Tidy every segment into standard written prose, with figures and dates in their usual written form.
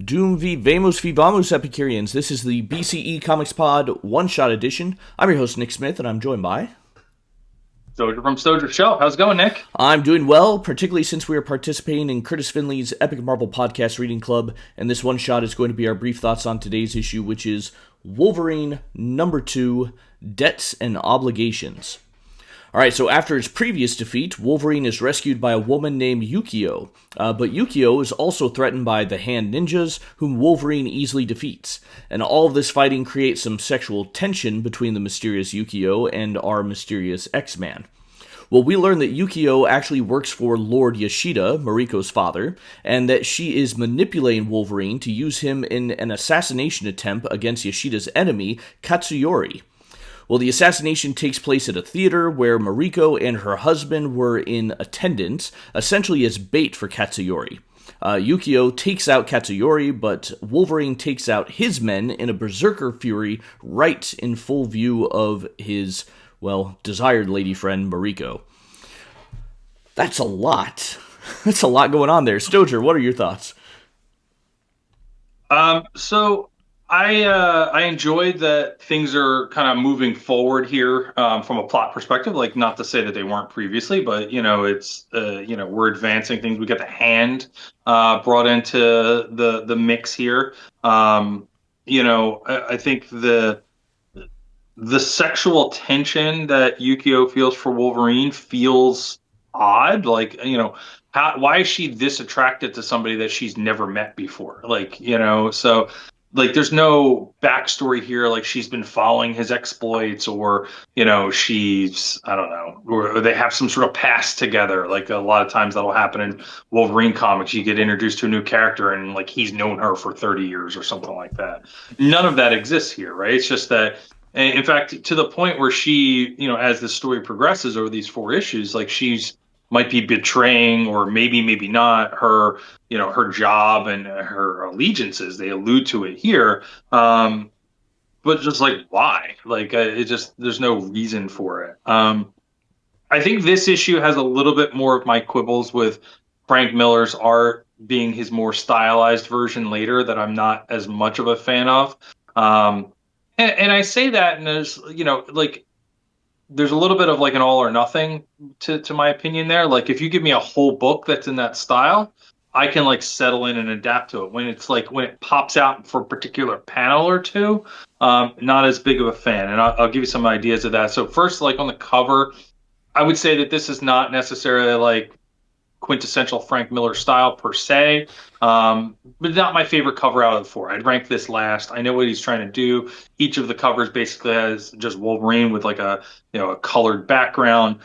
Doom v Vamos v Vamos Epicureans. This is the BCE Comics Pod one-shot edition. I'm your host, Nick Smith, and I'm joined by... Stojr from Stojr Shelf. How's it going, Nick? I'm doing well, particularly since we are participating in Kurtis Findlay's Epic Marvel Podcast Reading Club, and this one-shot is going to be our brief thoughts on today's issue, which is Wolverine #2, Debts and Obligations. Alright, so after his previous defeat, Wolverine is rescued by a woman named Yukio. But Yukio is also threatened by the Hand Ninjas, whom Wolverine easily defeats. And all of this fighting creates some sexual tension between the mysterious Yukio and our mysterious X-Man. Well, we learn that Yukio actually works for Lord Yoshida, Mariko's father, and that she is manipulating Wolverine to use him in an assassination attempt against Yoshida's enemy, Katsuyori. Well, the assassination takes place at a theater where Mariko and her husband were in attendance, essentially as bait for Katsuyori. Yukio takes out Katsuyori, but Wolverine takes out his men in a berserker fury right in full view of his, desired lady friend Mariko. That's a lot. That's a lot going on there. Stojr, what are your thoughts? So I enjoyed that things are kind of moving forward here from a plot perspective. Like, not to say that they weren't previously, but it's we're advancing things. We got the Hand brought into the mix here. I think the sexual tension that Yukio feels for Wolverine feels odd. Like, why is she this attracted to somebody that she's never met before? So like there's no backstory here. Like, she's been following his exploits, or she's, I don't know, or they have some sort of past together. Like, a lot of times that'll happen in Wolverine comics. You get introduced to a new character and like he's known her for 30 years or something like that. None of that exists here, right? It's just that, in fact, to the point where she, as the story progresses over these 4 issues, like, she's might be betraying, or maybe not, her job and her allegiances. They allude to it here, but just like, why? Like, it just, there's no reason for it. I think this issue has a little bit more of my quibbles with Frank Miller's art being his more stylized version later, that I'm not as much of a fan of. And I say that, and there's, like, there's a little bit of like an all or nothing to my opinion there. Like, if you give me a whole book that's in that style, I can like settle in and adapt to it. When it pops out for a particular panel or two, not as big of a fan. And I'll give you some ideas of that. So first, like, on the cover, I would say that this is not necessarily like quintessential Frank Miller style per se, but not my favorite cover out of the 4. I'd rank this last. I know what he's trying to do. Each of the covers basically has just Wolverine with like a colored background.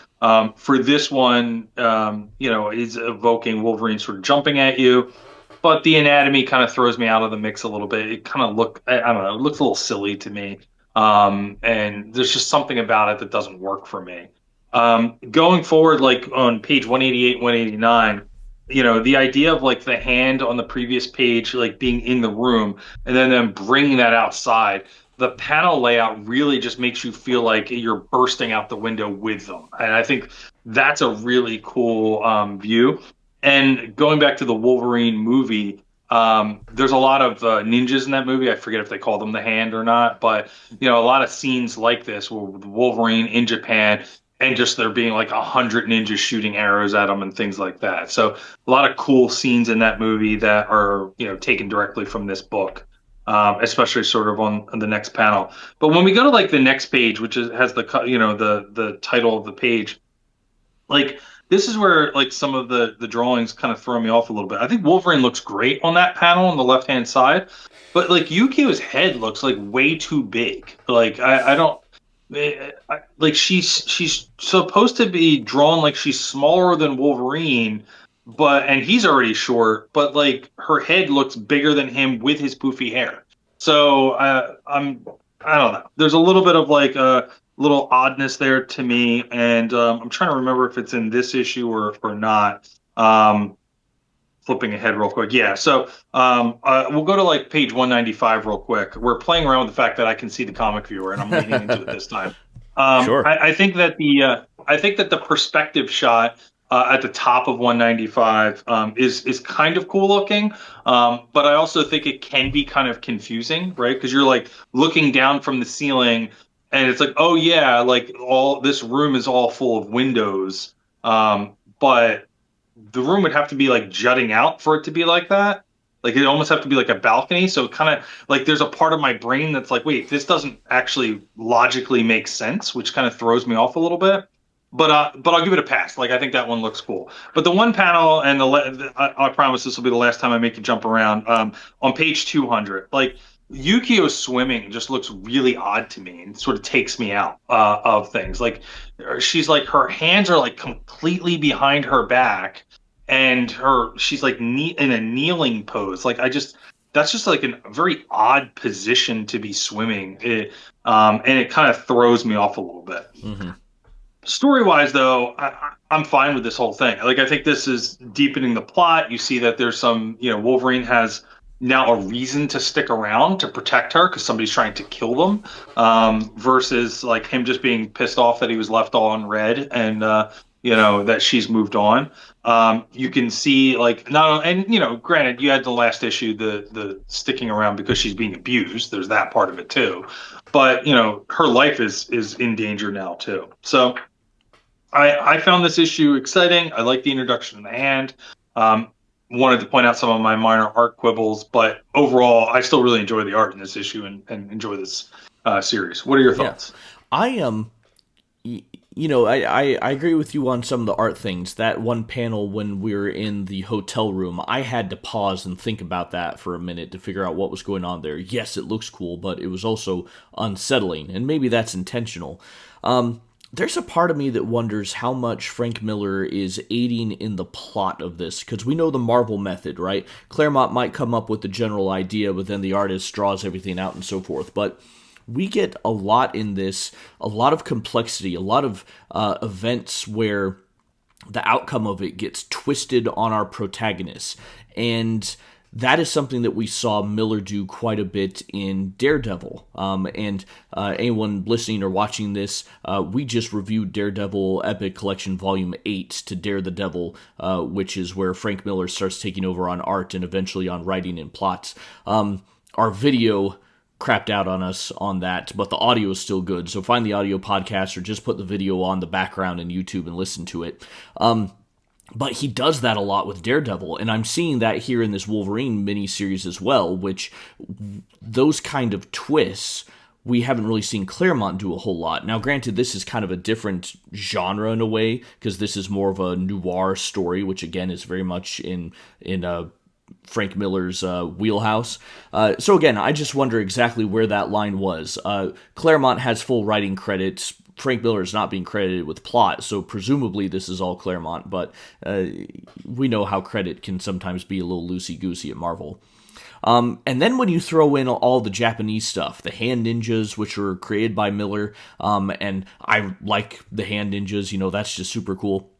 For this one, he's evoking Wolverine sort of jumping at you, but the anatomy kind of throws me out of the mix a little bit. It kind of I don't know, it looks a little silly to me, and there's just something about it that doesn't work for me. Going forward, like on page 188, 189, the idea of like the Hand on the previous page, like being in the room, and then them bringing that outside, the panel layout really just makes you feel like you're bursting out the window with them. And I think that's a really cool view. And going back to the Wolverine movie, there's a lot of ninjas in that movie. I forget if they call them the Hand or not, but a lot of scenes like this where Wolverine in Japan, and just there being like 100 ninjas shooting arrows at them and things like that. So a lot of cool scenes in that movie that are taken directly from this book, especially sort of on the next panel. But when we go to like the next page, which has the title of the page, like, this is where like some of the drawings kind of throw me off a little bit. I think Wolverine looks great on that panel on the left hand side, but like Yukio's head looks like way too big. Like, I don't. Like, she's supposed to be drawn like she's smaller than Wolverine, and he's already short, but like her head looks bigger than him with his poofy hair. So I don't know. There's a little bit of like a little oddness there to me, and I'm trying to remember if it's in this issue or not. Flipping ahead real quick. Yeah. So we'll go to like page 195 real quick. We're playing around with the fact that I can see the comic viewer, and I'm leaning into it this time. Sure. I think that the perspective shot at the top of 195 is kind of cool looking. But I also think it can be kind of confusing, right? Because you're like looking down from the ceiling and it's like, oh yeah, like all this room is all full of windows. But the room would have to be like jutting out for it to be like that. Like it almost have to be like a balcony. So kind of like there's a part of my brain that's like, wait, this doesn't actually logically make sense, which kind of throws me off a little bit. But I'll give it a pass. Like I think that one looks cool. But the one panel and I promise this will be the last time I make you jump around. On page 200, like Yukio swimming just looks really odd to me and sort of takes me out of things. Like she's like her hands are like completely behind her back and she's like in a kneeling pose. Like I just that's just like a very odd position to be swimming. And it kind of throws me off a little bit. Mm-hmm. Story wise, though, I'm fine with this whole thing. Like, I think this is deepening the plot. You see that there's some, Wolverine has now a reason to stick around to protect her because somebody's trying to kill them, versus like him just being pissed off that he was left on red and, that she's moved on. You can see like not and granted you had the last issue the sticking around because she's being abused. There's that part of it too, but her life is in danger now too. So I found this issue exciting. I like the introduction of the hand. Um, Wanted to point out some of my minor art quibbles, but overall, I still really enjoy the art in this issue and enjoy this series. What are your Yeah, thoughts? I am. I agree with you on some of the art things. That one panel when we were in the hotel room, I had to pause and think about that for a minute to figure out what was going on there. Yes, it looks cool, but it was also unsettling, and maybe that's intentional. There's a part of me that wonders how much Frank Miller is aiding in the plot of this, because we know the Marvel method, right? Claremont might come up with the general idea, but then the artist draws everything out and so forth. But we get a lot in this, a lot of complexity, a lot of events where the outcome of it gets twisted on our protagonists. And that is something that we saw Miller do quite a bit in Daredevil. And anyone listening or watching this, we just reviewed Daredevil Epic Collection Volume 8 to Dare the Devil, which is where Frank Miller starts taking over on art and eventually on writing and plots. Our video crapped out on us on that, but the audio is still good. So find the audio podcast or just put the video on the background in YouTube and listen to it. But he does that a lot with Daredevil, and I'm seeing that here in this Wolverine mini series as well, which those kind of twists we haven't really seen Claremont do a whole lot. Now, granted, this is kind of a different genre in a way, because this is more of a noir story, which again is very much in Frank Miller's wheelhouse. So again, I just wonder exactly where that line was. Claremont has full writing credits. Frank Miller is not being credited with plot, so presumably this is all Claremont, but we know how credit can sometimes be a little loosey-goosey at Marvel. And then when you throw in all the Japanese stuff, the hand ninjas, which were created by Miller, and I like the hand ninjas, that's just super cool.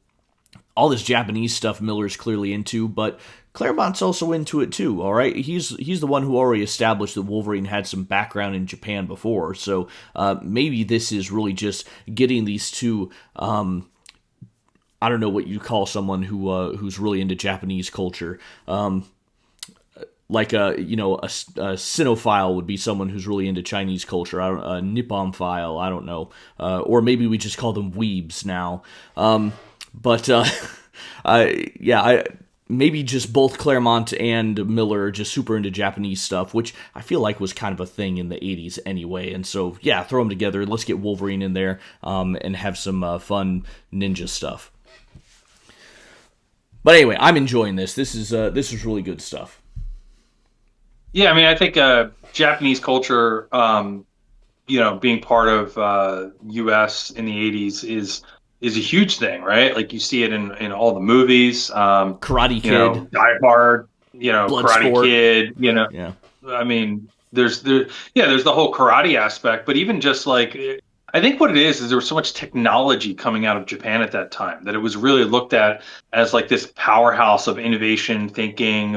All this Japanese stuff Miller's clearly into, but Claremont's also into it too, all right? He's the one who already established that Wolverine had some background in Japan before, so maybe this is really just getting these two, I don't know what you call someone who's really into Japanese culture, like a Sinophile would be someone who's really into Chinese culture. A Nipponphile, I don't know, or maybe we just call them weebs now. But maybe just both Claremont and Miller are just super into Japanese stuff, which I feel like was kind of a thing in the 80s anyway. And so, yeah, throw them together. Let's get Wolverine in there and have some fun ninja stuff. But anyway, I'm enjoying this. This is really good stuff. Yeah, I mean, I think Japanese culture, being part of U.S. in the '80s is a huge thing, right? Like you see it in all the movies, Karate Kid, Die Hard, Karate Bloodsport. Kid, Yeah. I mean, there's the whole karate aspect, but even just like I think what it is there was so much technology coming out of Japan at that time that it was really looked at as like this powerhouse of innovation thinking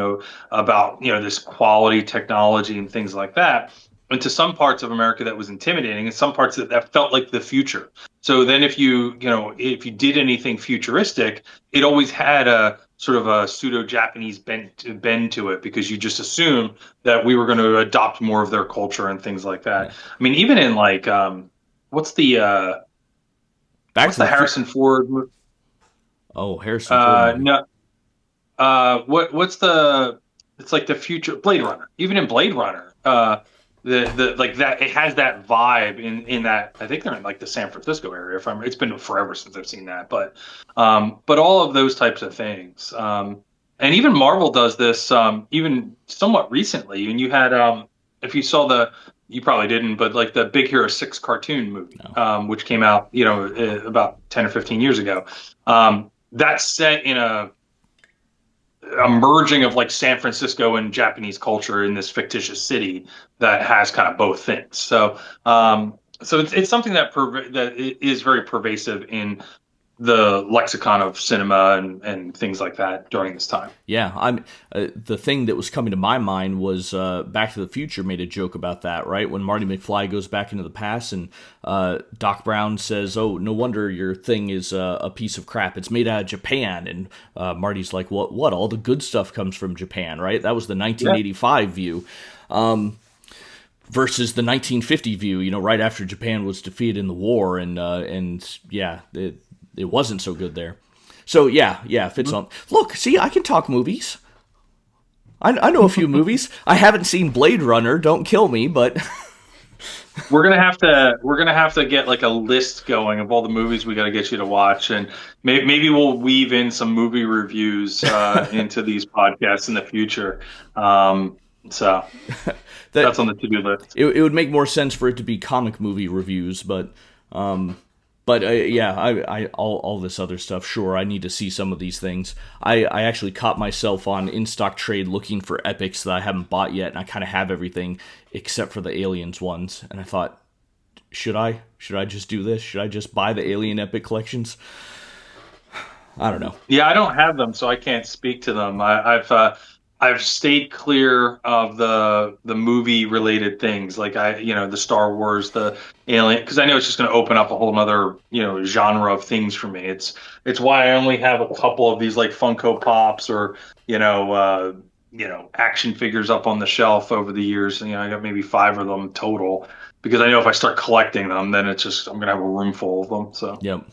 about this quality technology and things like that. into some parts of America that was intimidating, and some parts that felt like the future. So then, if you did anything futuristic, it always had a sort of a pseudo Japanese bend to it, because you just assume that we were going to adopt more of their culture and things like that. Yeah. I mean, even in like what's the Back what's to the the Harrison Ford? Oh, Harrison Ford movie. No, what's the? It's like the future Blade Runner. Even in Blade Runner, the like that, it has that vibe in that. I think they're in like the San Francisco area. If I'm, it's been forever since I've seen that, but all of those types of things. And even Marvel does this, even somewhat recently. And you had, if you saw you probably didn't, but like the Big Hero 6 cartoon movie, No. which came out, about 10 or 15 years ago. That's set in a merging of like San Francisco and Japanese culture in this fictitious city that has kind of both things. So it's something that is very pervasive in the lexicon of cinema and things like that during this time. Yeah, the thing that was coming to my mind was Back to the Future made a joke about that, right? When Marty McFly goes back into the past and Doc Brown says, "Oh, no wonder your thing is a piece of crap. It's made out of Japan." And Marty's like, "What? What? All the good stuff comes from Japan, right?" That was the Yeah. 1985 view. Versus the 1950 view, right after Japan was defeated in the war, and yeah, it wasn't so good there. So yeah, fits on. Look, see, I can talk movies. I know a few movies. I haven't seen Blade Runner. Don't kill me, but We're gonna have to get like a list going of all the movies we got to get you to watch, and maybe we'll weave in some movie reviews into these podcasts in the future. So that that's on the to-do list. it would make more sense for it to be comic movie reviews. But yeah, I all this other stuff. Sure, I need to see some of these things. I actually caught myself on In Stock Trade looking for epics that I haven't bought yet, and I kind of have everything except for the Aliens ones. And I thought, should I just do this? Should I just buy the Alien Epic collections? I don't know. Yeah, I don't have them, so I can't speak to them. I've stayed clear of the movie related things, like the Star Wars, the Alien, because I know it's just going to open up a whole other genre of things for me. It's why I only have a couple of these like Funko Pops or action figures up on the shelf over the years. I got maybe 5 of them total, because I know if I start collecting them, then I'm going to have a room full of them. So. Yep.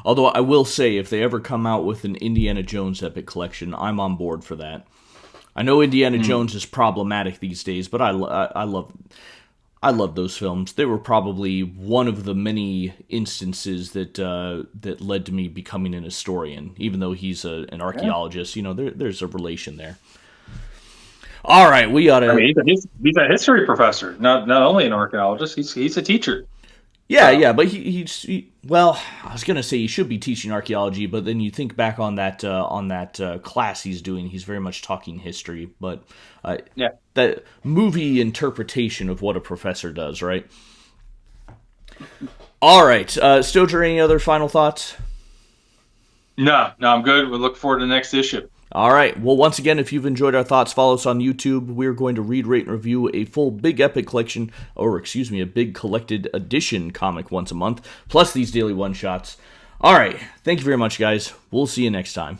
Although I will say, if they ever come out with an Indiana Jones Epic collection, I'm on board for that. I know Indiana Jones is problematic these days, but I love those films. They were probably one of the many instances that led to me becoming an historian. Even though he's an archaeologist, there's a relation there. All right, we ought to. I mean, he's a history professor, not only an archaeologist. He's a teacher. Yeah, but well, I was gonna say he should be teaching archaeology, but then you think back on that class he's doing. He's very much talking history, but that movie interpretation of what a professor does, right? All right, Stojr, any other final thoughts? No, I'm good. We look forward to the next issue. All right. Well, once again, if you've enjoyed our thoughts, follow us on YouTube. We're going to read, rate, and review a full Big Epic collection, a big collected edition comic once a month, plus these daily one-shots. All right. Thank you very much, guys. We'll see you next time.